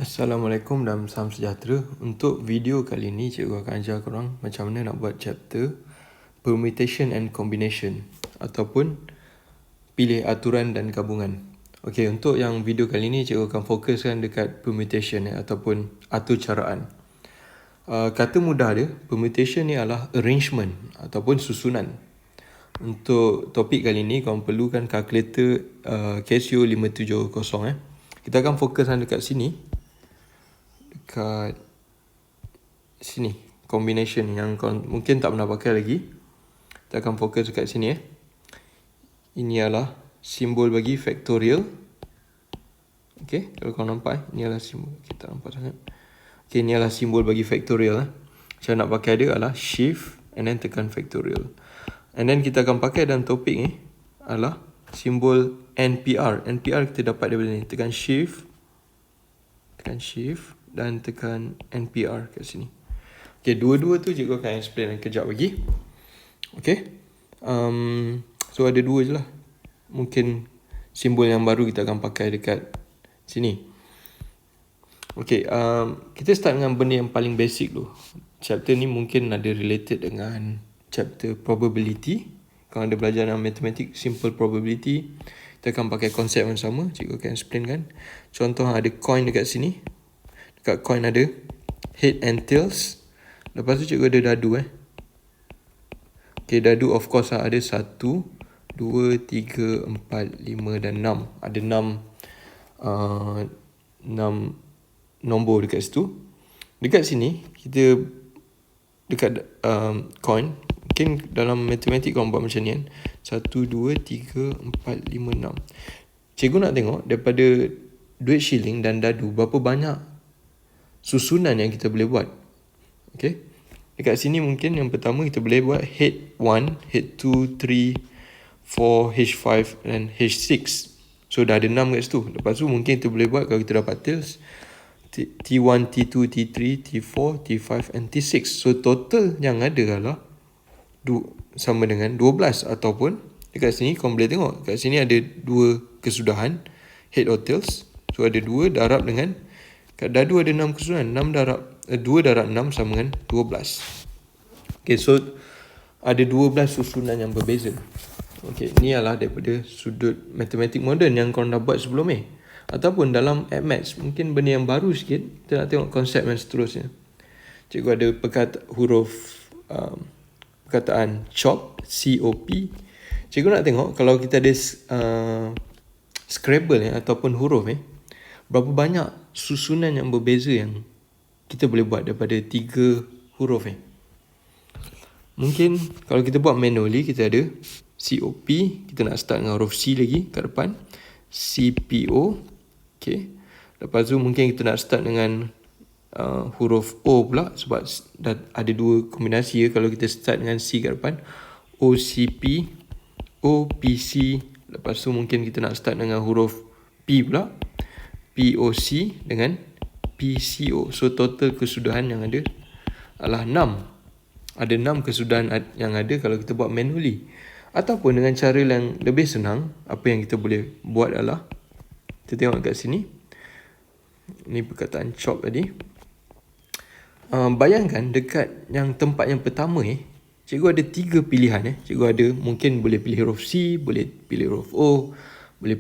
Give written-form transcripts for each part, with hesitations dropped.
Assalamualaikum dan salam sejahtera. Untuk video kali ini, cikgu akan ajar korang macam mana nak buat chapter permutation and combination ataupun pilih aturan dan gabungan. Okey, untuk yang video kali ini, cikgu akan fokuskan dekat permutation ataupun atur caraan. Kata mudah dia, permutation ni adalah arrangement ataupun susunan. Untuk topik kali ini, korang perlukan kalkulator Casio 570. Kita akan fokuskan dekat sini. Dekat sini, combination yang korang mungkin tak pernah pakai lagi. Kita akan fokus dekat sini. Ini adalah simbol bagi factorial. Okay, kalau korang nampak ini adalah simbol. Kita nampak sangat. Okay, ini adalah simbol bagi factorial. Saya nak pakai dia adalah shift and then tekan factorial. And then kita akan pakai dalam topik ni adalah simbol NPR. NPR kita dapat daripada ni. Tekan shift dan tekan NPR kat sini. Okay, dua-dua tu cikgu akan explain kejap lagi. Okay, so ada dua je lah. Mungkin simbol yang baru kita akan pakai dekat sini. Okay, kita start dengan benda yang paling basic dulu. Chapter ni mungkin ada related dengan chapter probability. Kalau ada belajar dalam matematik simple probability, kita akan pakai konsep yang sama. Cikgu akan explain kan. Contoh ada coin dekat sini. Dekat coin ada head and tails. Lepas tu cikgu ada dadu. Okay, dadu of course ada 1, 2, 3, 4, 5 dan 6. Ada 6 nombor dekat situ. Dekat sini kita dekat coin, mungkin dalam matematik korang buat macam ni kan. 1, 2, 3, 4, 5, 6. Cikgu nak tengok daripada duit shilling dan dadu berapa banyak susunan yang kita boleh buat. Okay, dekat sini mungkin yang pertama kita boleh buat head 1, head 2, 3, 4, H5 dan H6. So dah ada 6 kat situ. Lepas tu mungkin kita boleh buat kalau kita dapat tails T1, T2, T3, T4, T5 and T6. So total yang ada adalah sama dengan 12. Ataupun dekat sini korang boleh tengok, kat sini ada 2 kesudahan head or tails. So ada 2 darab dengan, kat dadu ada 6 kesudahan, 2 darab 6 sama dengan 12. Okay, so ada 12 susunan yang berbeza. Okay, ni adalah daripada sudut matematik moden yang korang dah buat sebelum ni. Ataupun dalam Maths, mungkin benda yang baru sikit, kita nak tengok konsep yang seterusnya. Cikgu ada perkataan CHOP, COP. Cikgu nak tengok kalau kita ada Scrabble ataupun huruf berapa banyak susunan yang berbeza yang kita boleh buat daripada 3 huruf Mungkin kalau kita buat manually, kita ada COP, kita nak start dengan huruf C lagi kat depan. CPO. Okay, lepas tu mungkin kita nak start dengan huruf O pula, sebab dah ada 2 kombinasi kalau kita start dengan C kat depan. OCP, OPC. Lepas tu mungkin kita nak start dengan huruf P pula, POC dengan PCO. So total kesudahan yang ada adalah 6. Ada 6 kesudahan yang ada kalau kita buat manually. Ataupun dengan cara yang lebih senang, apa yang kita boleh buat adalah, kita tengok kat sini. Ni perkataan CHOP tadi. Bayangkan dekat yang tempat yang pertama cikgu ada 3 pilihan. Cikgu ada mungkin boleh pilih huruf C, boleh pilih huruf O, boleh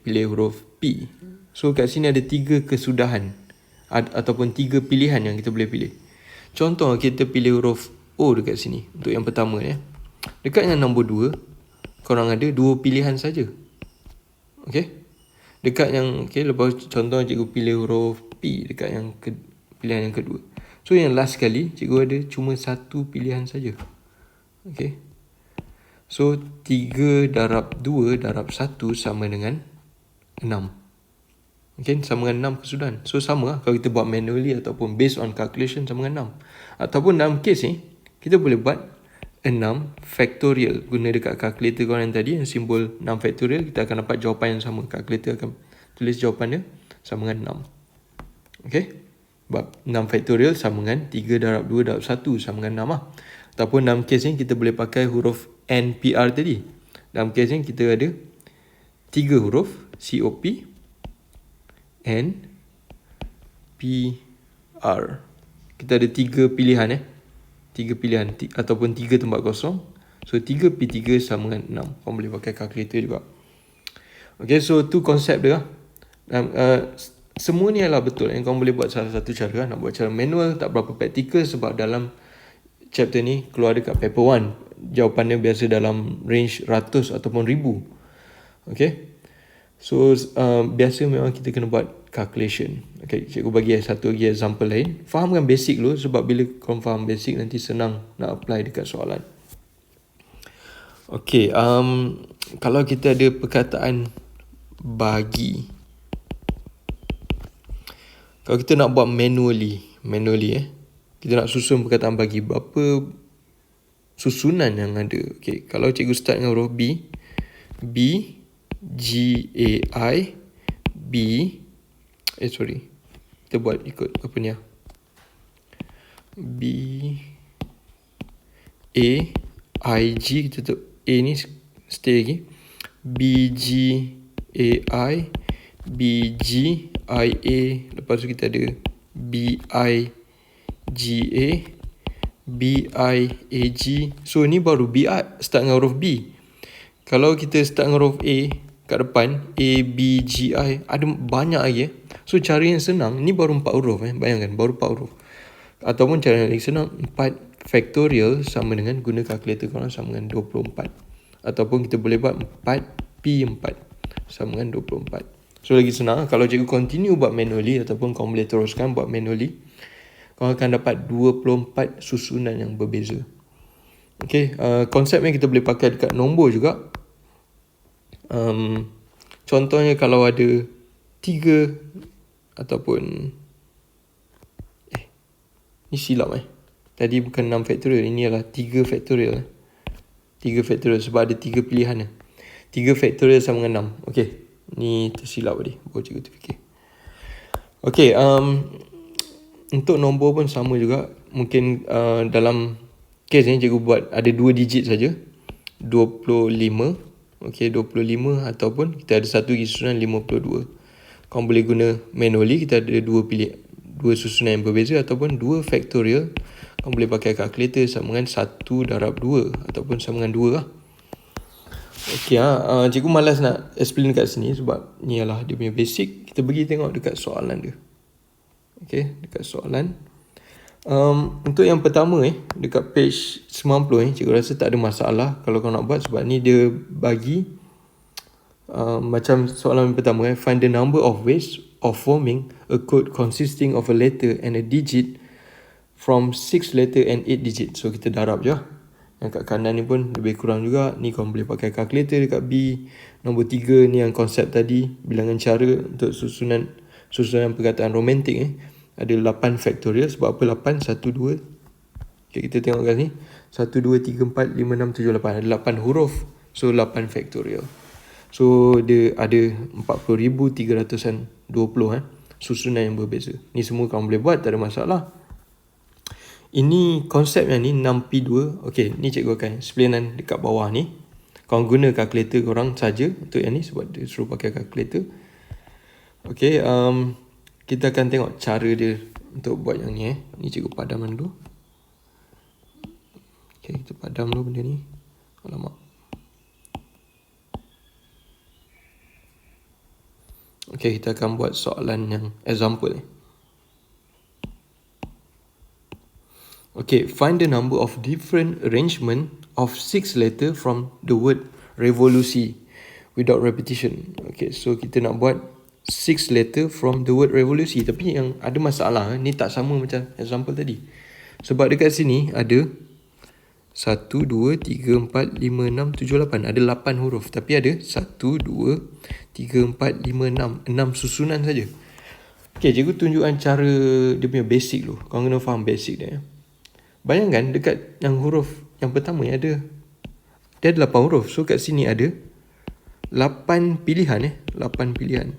pilih huruf P. So kat sini ada 3 kesudahan ataupun 3 pilihan yang kita boleh pilih. Contoh kita pilih huruf O dekat sini untuk yang pertama Dekat yang nombor 2, korang ada 2 pilihan saja. Okey. Dekat yang lepas contoh cikgu pilih huruf P dekat yang pilihan yang kedua. So yang last sekali cikgu ada cuma 1 pilihan saja. Okey. So 3 darab 2 darab 1 sama dengan 6. Okay, sama dengan 6 kesudahan. So sama kalau kita buat manually ataupun based on calculation sama dengan 6. Ataupun dalam case ni kita boleh buat 6 factorial. Guna dekat calculator korang yang tadi, yang simbol 6 factorial, kita akan dapat jawapan yang sama. Calculator akan tulis jawapan dia sama dengan 6. Okay, sebab 6 factorial sama dengan 3 darab 2 darab 1 sama dengan 6 lah. Ataupun dalam case ni kita boleh pakai huruf NPR tadi. Dalam case ni kita ada 3 huruf COP, N, PR. Kita ada 3 pilihan 3 pilihan ataupun 3 tempat kosong. So 3P3 sama dengan 6. Kau boleh pakai kalkulator juga. Okay, so tu konsep dia. Semua ni adalah betul. Yang kau boleh buat salah satu cara. Nak buat cara manual, tak berapa praktikal sebab dalam chapter ni keluar dekat paper 1. Jawapannya biasa dalam range ratus ataupun ribu. Okay. So biasa memang kita kena buat calculation. Okay, cikgu bagi satu lagi example lain. Fahamkan basic dulu sebab bila kau faham basic nanti senang nak apply dekat soalan. Okay, kalau kita ada perkataan bagi, kalau kita nak buat manually kita nak susun perkataan bagi, berapa susunan yang ada. Okay, kalau cikgu start dengan huruf B, G, A, I, B, kita buat ikut apa ni B, A, I, G, kita tutup A ni stay lagi, B, G, A, I, B, G, I, A, lepas tu kita ada B, I, G, A, B, I, A, G. So ni baru B, start dengan huruf B. Kalau kita start dengan huruf A kat depan, A, B, G, I, ada banyak lagi So cara yang senang, ni baru 4 huruf bayangkan, baru 4 huruf. Ataupun cara yang lagi senang, 4 factorial sama dengan guna kalkulator korang sama dengan 24. Ataupun kita boleh buat 4P4 sama dengan 24. So lagi senang, kalau cikgu continue buat manually ataupun kau boleh teruskan buat manually, kau akan dapat 24 susunan yang berbeza. Okay, konsep yang kita boleh pakai dekat nombor juga. Contohnya kalau ada 3 ataupun ni silap tadi bukan 6 factorial, ini adalah 3 factorial 3 factorial sebab ada 3 pilihan 3 factorial sama dengan 6. Okay, ni tersilap tadi, baru cikgu terfikir. Okay, untuk nombor pun sama juga. Mungkin dalam case ni cikgu buat ada 2 digit saja, 25. Okay, 25 ataupun kita ada satu lagi susunan 52. Kau boleh guna manually, kita ada 2 susunan yang berbeza ataupun 2 factorial. Kau boleh pakai kalkulator sama dengan 1 darab 2 ataupun sama dengan 2 lah. Okay, cikgu malas nak explain kat sini sebab ni adalah dia punya basic. Kita pergi tengok dekat soalan dia. Okay, dekat soalan. Untuk yang pertama dekat page 90 cikgu rasa tak ada masalah kalau kau nak buat sebab ni dia bagi macam soalan yang pertama find the number of ways of forming a code consisting of a letter and a digit from 6 letter and 8 digit. So kita darab je. Yang kat kanan ni pun lebih kurang juga. Ni kau boleh pakai kalkulator dekat B. Nombor 3 ni yang konsep tadi, bilangan cara untuk susunan perkataan romantik ada 8 factorial. Sebab apa 8? 1, 2. Okay, kita tengok kat sini. 1, 2, 3, 4, 5, 6, 7, 8. Ada 8 huruf. So 8 factorial. So dia ada 40,320 susunan yang berbeza. Ni semua kamu boleh buat, tak ada masalah. Ini konsep yang ni 6P2. Okay, ni cikgu akan explainan dekat bawah ni. Kau guna kalkulator korang saja untuk yang ni sebab dia suruh pakai kalkulator. Okay, kita akan tengok cara dia untuk buat yang ni Ni cikgu padamkan dulu. Okay, kita padam dulu benda ni. Alamak. Okay, kita akan buat soalan yang example Okay, find the number of different arrangement of 6 letter from the word revolusi without repetition. Okay, so kita nak buat 6 letter from the word revolusi. Tapi yang ada masalah ni tak sama macam example tadi. Sebab dekat sini ada 1, 2, 3, 4, 5, 6, 7, 8. Ada 8 huruf. Tapi ada 1, 2, 3, 4, 5, 6. 6 susunan saja. Okay, cikgu tunjukkan cara dia punya basic dulu. Kau kena faham basic dia. Bayangkan dekat yang huruf yang pertama ada. Dia ada 8 huruf. So kat sini ada 8 pilihan 8 pilihan.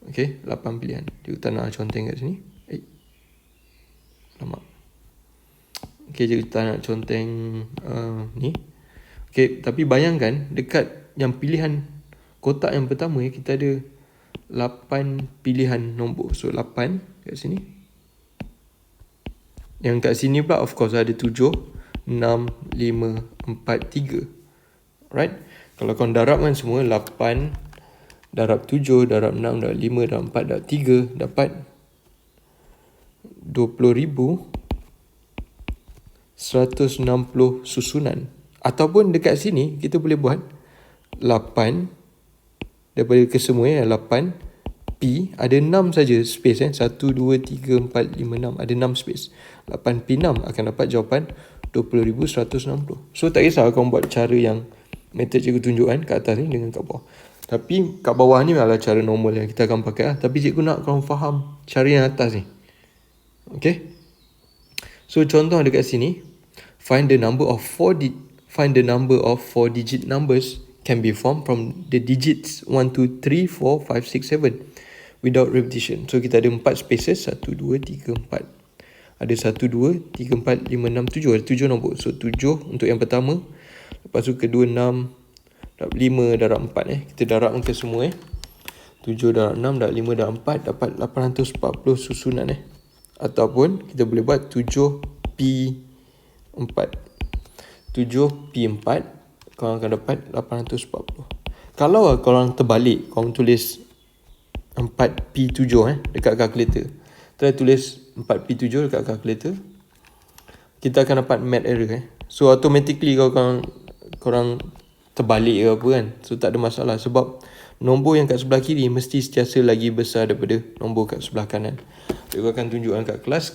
Okay, 8 pilihan. Cikgu tak nak conteng kat sini. Lama. Okay, cikgu tak nak conteng ni. Okay, tapi bayangkan dekat yang pilihan kotak yang pertama kita ada 8 pilihan nombor. So 8 kat sini. Yang kat sini pula of course ada 7, 6, 5, 4, 3. Alright. Kalau kau darabkan semua 8 darab 7 darab 6 darab 5 darab 4 darab 3 dapat 20,160 susunan. Ataupun dekat sini kita boleh buat 8 daripada kesemua 8 P ada 6 saja space 1, 2, 3, 4, 5, 6 ada 6 space. 8 P 6 akan dapat jawapan 20,160. So tak kisah kau buat cara yang metod cikgu tunjukkan kat atas ni dengan kat bawah. Tapi kat bawah ni adalah cara normal yang kita akan pakai lah. Tapi cikgu nak korang faham cara yang atas ni. Okay. So contoh dekat sini, find the number of 4 digit numbers can be formed from the digits 1, 2, 3, 4, 5, 6, 7 without repetition. So kita ada 4 spaces, 1, 2, 3, 4. Ada 1, 2, 3, 4, 5, 6, 7. Ada 7 nombor. So 7 untuk yang pertama. Lepas tu kedua 6, darab 5, darab 4. Kita darabkan ke semua 7 darab 6, darab 5, darab 4 dapat 840 susunan Ataupun kita boleh buat 7P4. 7P4 korang akan dapat 840. Kalau korang terbalik, korang tulis 4P7 dekat calculator. Try tulis 4P7 dekat calculator. Kita akan dapat math error So automatically korang terbalik ke apa kan. So tak ada masalah sebab nombor yang kat sebelah kiri mesti sentiasa lagi besar daripada nombor kat sebelah kanan. Saya akan tunjukkan kat kelas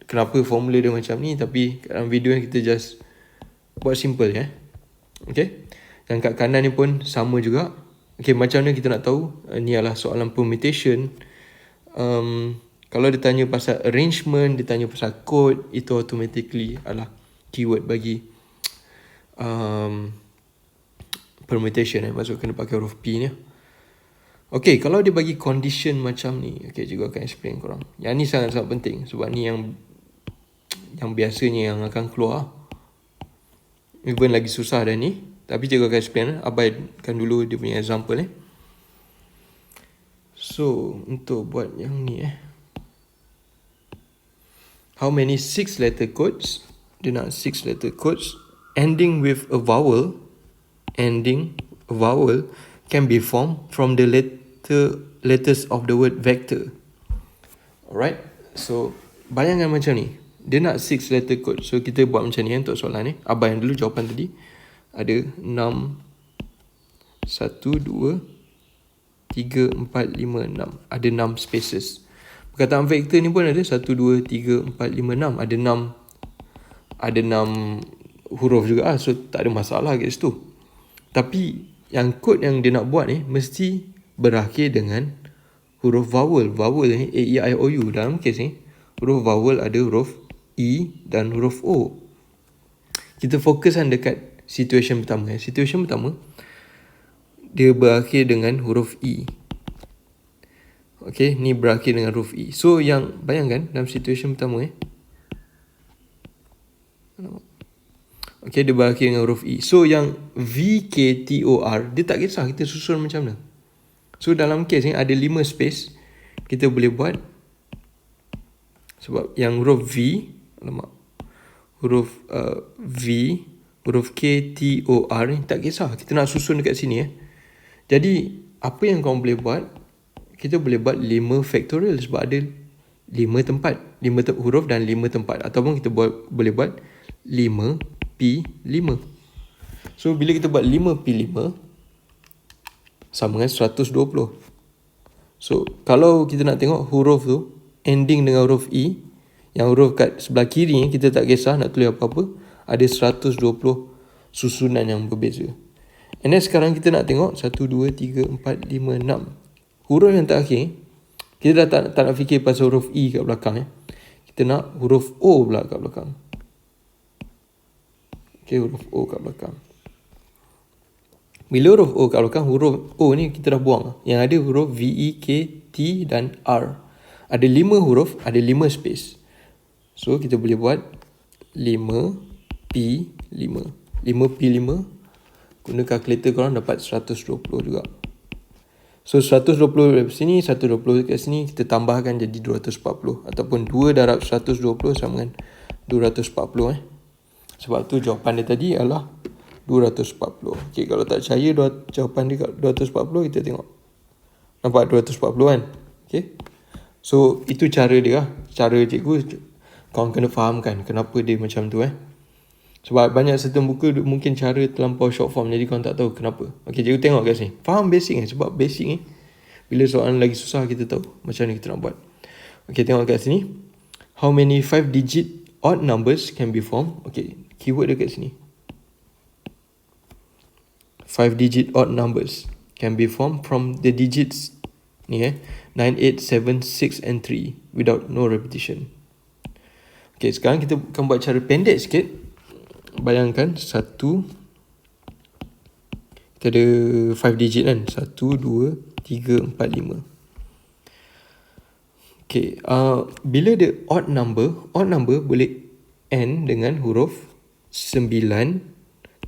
kenapa formula dia macam ni. Tapi dalam video ni kita just buat simple Okay. Dan kat kanan ni pun sama juga. Okay, macam mana kita nak tahu? Ni adalah soalan permutation. Kalau dia tanya pasal arrangement, dia tanya pasal code, itu automatically adalah keyword bagi permutation Maksud kena pakai huruf P ni. Okay, kalau dia bagi condition macam ni, okay, cikgu akan explain korang. Yang ni sangat-sangat penting sebab ni yang biasanya yang akan keluar. Even lagi susah dah ni. Tapi cikgu akan explain. Abaikan dulu dia punya example So, untuk buat yang ni How many 6-letter codes? Dia nak 6-letter codes ending with a vowel. Can be formed from the letters of the word vector. Alright. So, bayangkan macam ni. Dia nak 6-letter code. So, kita buat macam ni untuk soalan ni. Abaikan dulu jawapan tadi. Ada 6, 1, 2, 3, 4, 5, 6. Ada 6 spaces. Perkataan vektor ni pun ada 1, 2, 3, 4, 5, 6. Ada 6 huruf juga So tak ada masalah kat situ. Tapi yang kod yang dia nak buat ni mesti berakhir dengan huruf vowel. Vowel ni A, E, I, O, U. Dalam kes ni huruf vowel ada huruf E dan huruf O. Kita fokuskan dekat situation pertama Situation pertama dia berakhir dengan huruf E. Okay, ni berakhir dengan huruf E. So yang bayangkan dalam situation pertama okay, dia berakhir dengan huruf E. So yang V, K, T, O, R dia tak kisah kita susun macam mana. So dalam kes ni ada 5 space. Kita boleh buat sebab yang huruf V huruf K, T, O, R ni tak kisah kita nak susun dekat sini Jadi apa yang kau boleh buat, kita boleh buat 5 factorial sebab ada 5 tempat, 5 huruf dan 5 tempat. Ataupun kita boleh buat 5P5. So bila kita buat 5P5 sama dengan 120. So kalau kita nak tengok huruf tu ending dengan huruf E, yang huruf kat sebelah kiri ni kita tak kisah nak tulis apa-apa, ada 120 susunan yang berbeza. And then sekarang kita nak tengok 1, 2, 3, 4, 5, 6. Huruf yang terakhir kita dah tak nak fikir pasal huruf E kat belakang Kita nak huruf O pula kat belakang. Okay, huruf O kat belakang. Bila huruf O kat belakang, huruf O ni kita dah buang. Yang ada huruf V, E, K, T dan R. Ada 5 huruf, ada 5 space. So kita boleh buat 5P5. 5P5 guna kalkulator korang dapat 120 juga. So 120 dari sini, 120 kat sini, kita tambahkan jadi 240. Ataupun 2 darab 120 sama dengan 240 Sebab tu jawapan dia tadi adalah 240. Okay, kalau tak percaya jawapan dia kat 240, kita tengok. Nampak 240 kan? Okay. So itu cara dia lah. Cara cikgu, korang kena fahamkan kenapa dia macam tu Sebab banyak certain buku mungkin cara terlampau short form, jadi korang tak tahu kenapa. Okay, cikgu tengok kat sini. Faham basic sebab basic bila soalan lagi susah kita tahu macam mana kita nak buat. Okay, tengok kat sini. How many 5 digit odd numbers can be formed? Okay, keyword dia kat sini. 5 digit odd numbers can be formed from the digits ni 9, 8, 7, 6 and 3 without no repetition. Okay, sekarang kita akan buat cara pendek sikit. Bayangkan satu, kita ada 5 digit kan, 1, 2, 3, 4, 5. Okay, bila ada odd number boleh end dengan huruf 9,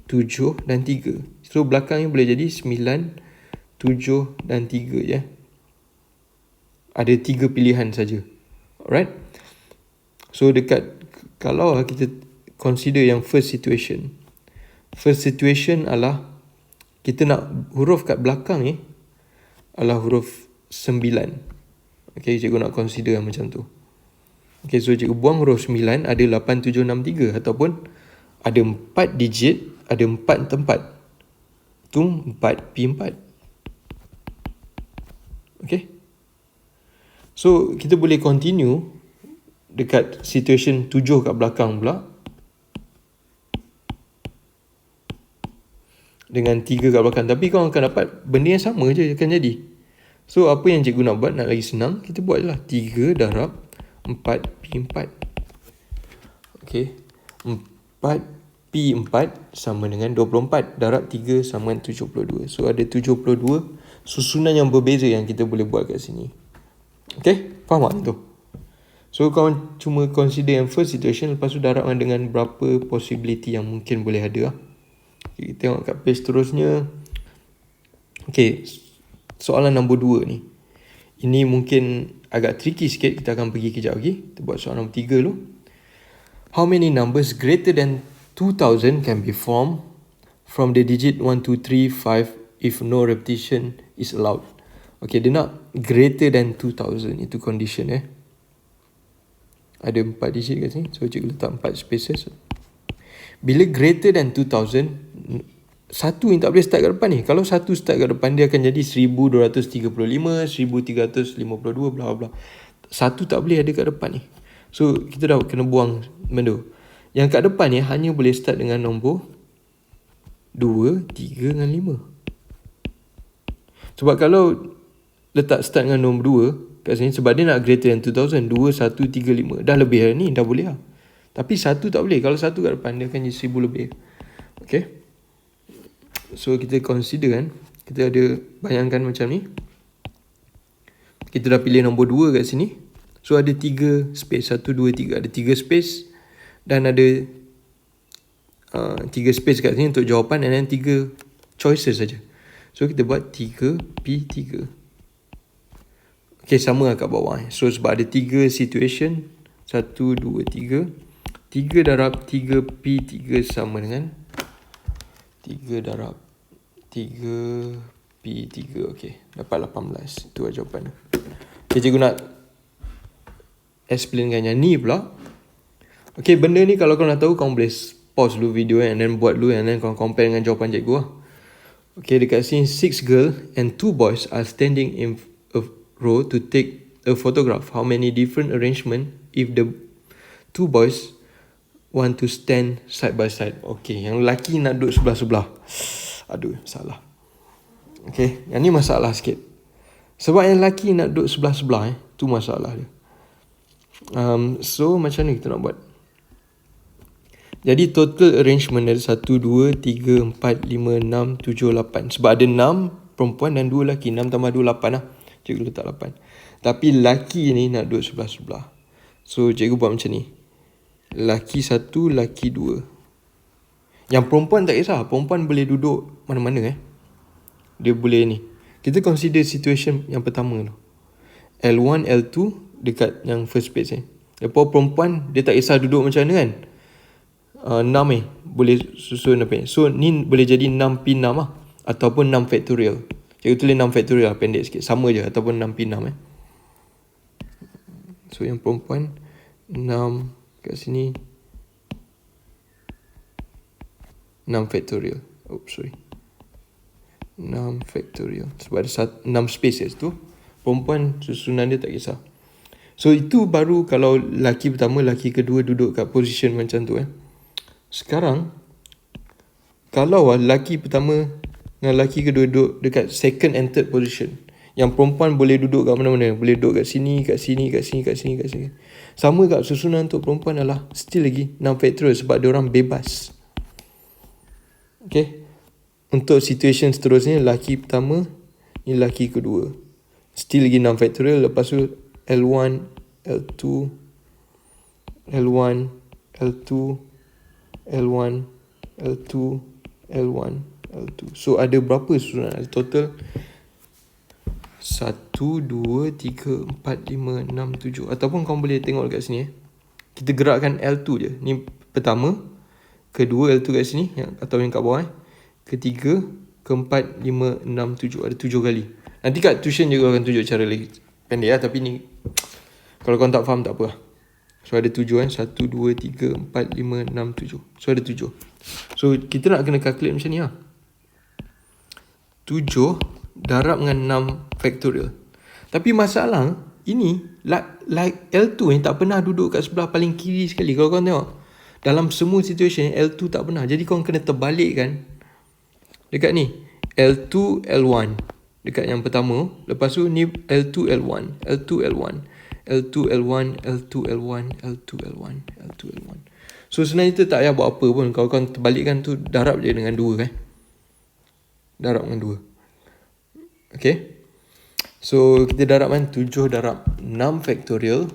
7 dan 3. So belakangnya boleh jadi 9, 7 dan 3 je. Ada 3 pilihan saja. Alright. So kalau kita consider yang first situation. First situation adalah kita nak huruf kat belakang adalah huruf 9. Okay, cikgu nak consider macam tu. Okay, so cikgu buang huruf 9, ada 8, 7, 6, 3. Ataupun ada 4 digit, ada 4 tempat. Tu 4, P4. Okay. So kita boleh continue dekat situation 7 kat belakang pula. Dengan 3 kat belakang. Tapi kau akan dapat benda yang sama je akan jadi. So apa yang cikgu nak buat, nak lagi senang, kita buat je lah 3 darab 4 P4. Okay, 4 P4 sama dengan 24 darab 3 sama dengan 72. So ada 72 susunan yang berbeza yang kita boleh buat kat sini. Okay, faham tak tu? So kau cuma consider yang first situation, lepas tu darabkan dengan berapa possibility yang mungkin boleh ada lah. Okay, kita tengok kat page terusnya. Okay, soalan nombor 2 ni. Ini mungkin agak tricky sikit, kita akan pergi kejap lagi. Kita buat soalan nombor 3 dulu. How many numbers greater than 2000 can be formed from the digit 1, 2, 3, 5 if no repetition is allowed? Okay, dia nak greater than 2000, itu condition Ada 4 digit kat sini, so cikgu letak 4 spaces. Bila greater than 2000, satu yang tak boleh start kat depan ni. Kalau satu start kat depan, dia akan jadi 1235, 1352, bla bla. Satu tak boleh ada kat depan ni. So kita dah kena buang benda. Yang kat depan ni hanya boleh start dengan nombor 2, 3 dengan 5. Sebab kalau letak start dengan nombor 2 kat sini, sebab dia nak greater than 2000, 2, 1, 3, 5. Dah lebih dari ni, dah boleh lah. Tapi satu tak boleh. Kalau satu kat depan, dia akan jadi 1000 lebih. Okay. So kita consider kan. Kita ada bayangkan macam ni. Kita dah pilih nombor 2 kat sini. So ada 3 space. 1, 2, 3. Ada 3 space. Dan ada 3 space kat sini untuk jawapan. Dan 3 choices saja. So kita buat 3P3. Okay, sama lah kat bawah. So sebab ada 3 situation. 1, 2, 3. 3 darab 3P3 sama dengan 3 darab 3P3. Okay, dapat 18. Itu lah jawapan. Okay, cikgu nak explainkan yang ni pula. Okay, benda ni kalau kau nak tahu, kau boleh pause dulu video and then buat dulu and then kau compare dengan jawapan cikgu lah. Okay, dekat sini 6 girls and 2 boys are standing in a row to take a photograph. How many different arrangement if the 2 boys want to stand side by side? Okay, yang lelaki nak duduk sebelah-sebelah. Aduh, salah. Okay, yang ni masalah sikit. Sebab yang lelaki nak duduk sebelah-sebelah tu masalah dia. So macam ni kita nak buat. Jadi total arrangement ada 1, 2, 3, 4, 5, 6, 7, 8. Sebab ada 6 perempuan dan 2 lelaki. 6 tambah 2, 8 lah. Cikgu letak 8. Tapi lelaki ni nak duduk sebelah-sebelah. So cikgu buat macam ni. Lelaki 1, lelaki 2. Yang perempuan tak kisah. Perempuan boleh duduk mana-mana Dia boleh ni. Kita consider situation yang pertama tu. L1, L2 dekat yang first page ni. Lepas perempuan dia tak kisah duduk macam mana kan. 6 boleh susun apa ni. So ni boleh jadi 6P6 lah. Ataupun 6 factorial. Cikgu tulis 6 factorial pendek sikit. Sama je ataupun 6P6 So yang perempuan 6 kat sini 6 factorial. Sorry. 6 factorial. Sebab ada 6 spaces tu. Perempuan susunan dia tak kisah. So itu baru kalau laki pertama, laki kedua duduk kat position macam tu Sekarang kalau laki pertama dengan laki kedua duduk dekat second and third position, yang perempuan boleh duduk kat mana-mana, boleh duduk kat sini, kat sini, kat sini, kat sini, kat sini. Sama kat susunan untuk perempuan adalah still lagi 6 factorial sebab dia orang bebas. Okay. Untuk situation seterusnya, laki pertama ni laki kedua, still lagi 6 factorial. Lepas tu L1, L2, L1, L2, L1, L2, L1, L2. So ada berapa susunan? Ada total 1, 2, 3, 4, 5, 6, 7. Ataupun kau boleh tengok dekat sini Kita gerakkan L2 je. Ni pertama, kedua L2 kat sini atau yang kat bawah Ketiga, keempat, 5, 6, 7. Ada 7 kali. Nanti kat tuition juga akan tunjuk cara lagi pendek tapi ni kalau kau tak faham tak apa. So ada 7 1, 2, 3, 4, 5, 6, 7. So ada 7. So kita nak kena calculate macam ni 7 darab dengan 6 factorial. Tapi masalah ini like L2 ni tak pernah duduk kat sebelah paling kiri sekali. Kalau kau tengok dalam semua situation L2 tak pernah. Jadi kau kena terbalikkan dekat ni L2 L1 dekat yang pertama. Lepas tu ni L2 L1, L2 L1, L2 L1, L2 L1, L2 L1, L2 L1. So sebenarnya kita tak payah buat apa pun. Kalau kau terbalikkan tu darab je dengan 2 Darab dengan 2. Okay. So kita darabkan 7 darab 6 factorial.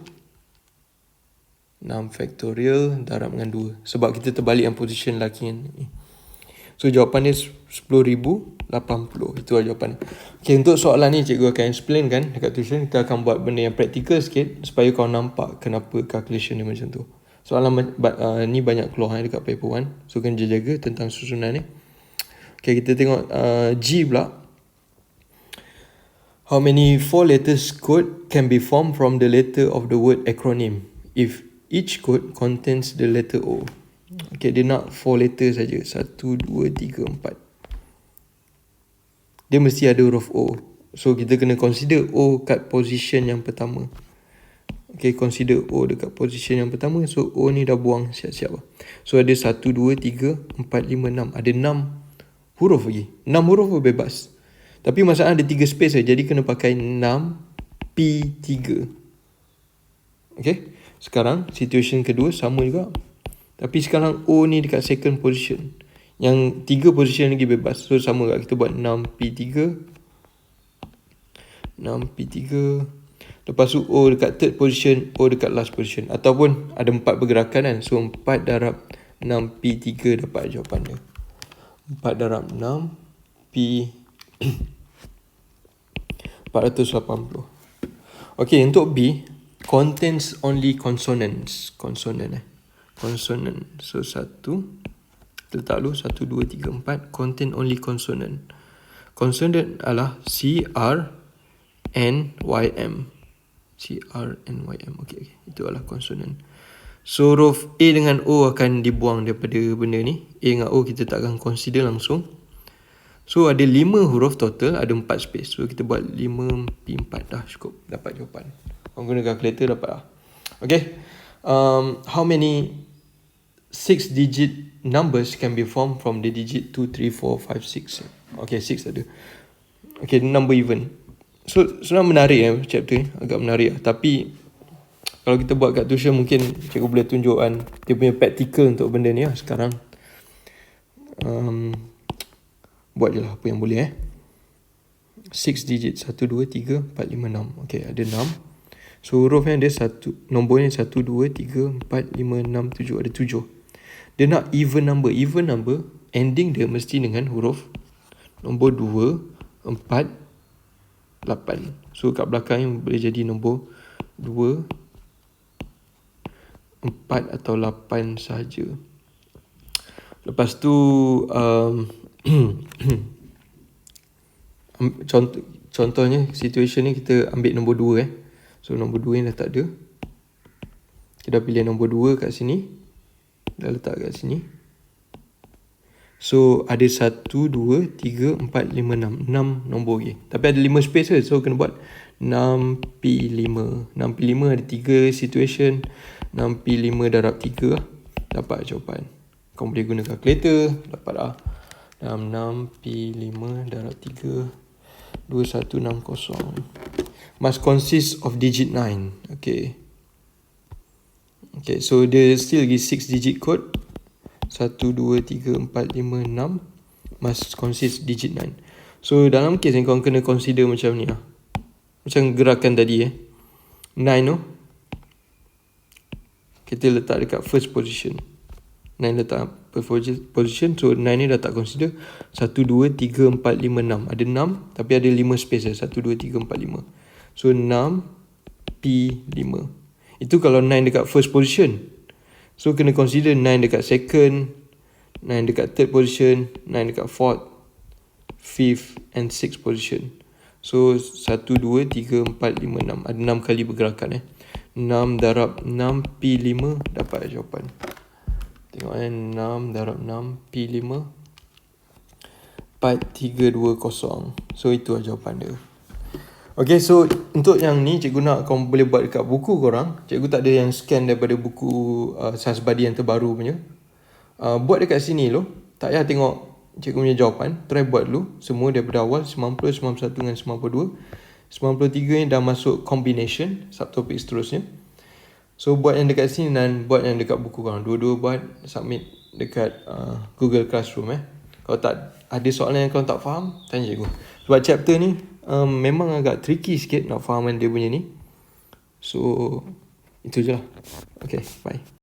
6 factorial darab dengan 2. Sebab kita terbalikkan position lelaki ni. So jawapan dia 10,080. Itu lah jawapan. Okay, untuk soalan ni cikgu akan explain kan dekat tuition. Kita akan buat benda yang practical sikit supaya kau nampak kenapa calculation dia macam tu. Soalan ni banyak keluar dekat paper 1. So kena jaga tentang susunan ni. Okay, kita tengok G pula. How many 4 letters code can be formed from the letter of the word acronym if each code contains the letter O? Okay, dia nak 4 letters saja. 1, 2, 3, 4. Dia mesti ada huruf O. So kita kena consider O kat position yang pertama. Okay, consider O dekat position yang pertama. So O ni dah buang siap-siap. So ada 1, 2, 3, 4, 5, 6. Ada 6 huruf lagi. 6 huruf pun bebas. Tapi masalah ada 3 space jadi kena pakai 6P3. Okay. Sekarang situation kedua sama juga. Tapi sekarang O ni dekat second position. Yang 3 position lagi bebas. So sama juga kita buat 6P3. 6P3. Lepas tu O dekat third position, O dekat last position. Ataupun ada 4 pergerakan kan. So 4 darab 6P3 dapat jawapan dia. 4 darab 6P 480. Okay, untuk B, contains only consonants. Consonant Consonant. So 1, letak dulu 1, 2, 3, 4. Contain only consonant. Consonant adalah C, R, N, Y, M. C, R, N, Y, M. Okay. Itu adalah consonant. So huruf A dengan O akan dibuang daripada benda ni. A dengan O kita tak akan consider langsung. So ada 5 huruf total, ada 4 space. So kita buat 5P4 dah cukup dapat jawapan. Orang guna calculator dapat lah. Okay. How many 6 digit numbers can be formed from the digit 2, 3, 4, 5, 6? Okay, 6 ada. Okay, number even. So sebenarnya menarik chapter ni. Agak menarik lah. Tapi kalau kita buat kat tuition mungkin cikgu boleh tunjukkan dia punya practical untuk benda ni lah sekarang. Buat je lah apa yang boleh 6 digit 1, 2, 3, 4, 5, 6. Okay, ada 6. So hurufnya ada 1. Nombornya 1, 2, 3, 4, 5, 6, 7. Ada 7. Dia nak even number. Even number ending dia mesti dengan huruf nombor 2, 4, 8. So kat belakang ni boleh jadi nombor 2, 4 atau 8 sahaja. Lepas tu contohnya situation ni kita ambil nombor 2 So nombor 2 ni dah tak ada. Kita dah pilih nombor 2 kat sini. Dah letak kat sini. So ada 1, 2, 3, 4, 5, 6 nombor lagi. Tapi ada 5 space je. So kena buat 6P5. 6P5 ada 3 situation. 6P5 darab 3 lah. Dapat jawapan. Kau boleh guna calculator. Dapat lah. Dalam 6P5 darab 3 2160. Must consist of digit 9. Okay, so dia still lagi 6 digit code. 1, 2, 3, 4, 5, 6. Must consist digit 9. So dalam kes ni korang kena consider macam ni lah. Macam gerakan tadi 9 tu kita letak dekat first position. 9 letak first position. So 9 ni dah tak consider. 1, 2, 3, 4, 5, 6. Ada 6 tapi ada 5 space 1, 2, 3, 4, 5. So 6P5. Itu kalau 9 dekat first position. So kena consider 9 dekat second, 9 dekat third position, 9 dekat fourth, fifth and sixth position. So 1, 2, 3, 4, 5, 6. Ada 6 kali pergerakan 6 darab 6P5 dapat jawapan. Tengok 6 darab 6P5 4320. So itu jawapan dia. Okay, so untuk yang ni cikgu nak kau boleh buat dekat buku korang. Cikgu tak ada yang scan daripada buku Sains Badi yang terbaru punya. Buat dekat sini lo. Tak payah tengok cikgu punya jawapan. Try buat dulu semua daripada awal 90, 91 dengan 92. 93 ni dah masuk combination, subtopik seterusnya. So buat yang dekat sini dan buat yang dekat buku korang. Dua-dua buat, submit dekat Google Classroom Kalau tak ada soalan yang kau tak faham, tanya cikgu. Sebab chapter ni memang agak tricky sikit nak fahaman dia punya ni. So itu je lah. Okay, bye.